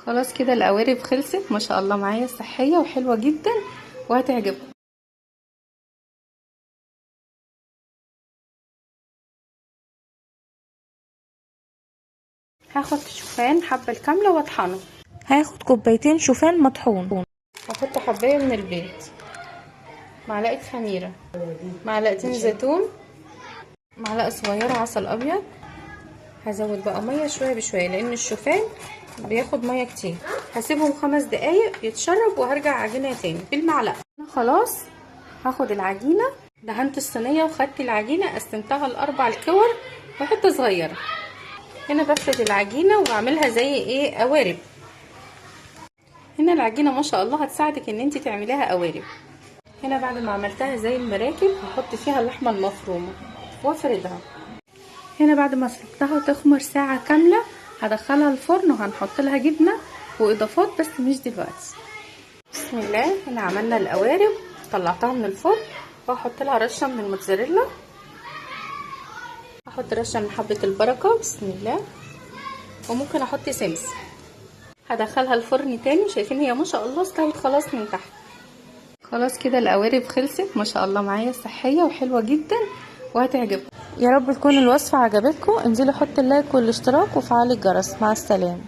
خلاص كده القوارب خلصت ما شاء الله معايا، صحيه وحلوه جدا وهتعجبكم. هاخد شوفان حبه كامله واطحنه. هاخد كوبايتين شوفان مطحون. هحط حبايه من البيض، معلقه خميره، معلقتين زيتون، معلقه صغيره عسل ابيض. هزود بقى ميه شويه بشويه لان الشوفان بياخد ميه كتير. هسيبهم 5 دقايق يتشرب وهرجع عجينه تاني بالمعلقه. خلاص هاخد العجينه، دهنت الصينيه وخدت العجينه قسمتها لاربع الكور وحته صغيره. هنا بفرد العجينه وبعملها زي ايه قوارب. هنا العجينه ما شاء الله هتساعدك ان انت تعمليها قوارب. هنا بعد ما عملتها زي المراكب هحط فيها اللحمه المفرومه وافردها. هنا بعد ما سلقتها تخمر ساعه كامله هدخلها الفرن وهنحط لها جبنه واضافات بس مش دلوقتي. بسم الله. هنا عملنا القوارب طلعتها من الفرن وهحط لها رشه من الموتزاريلا، هحط رشه من حبه البركه بسم الله، وممكن احط سمسم. هدخلها الفرن تاني. شايفين هي ما شاء الله استوت خلاص من تحت. خلاص كده القوارب خلصت ما شاء الله معايا، صحيه وحلوه جدا وهتعجبكم. يا رب تكون الوصفة عجبتكم. انزلوا حطوا اللايك والاشتراك وفعلوا الجرس. مع السلامة.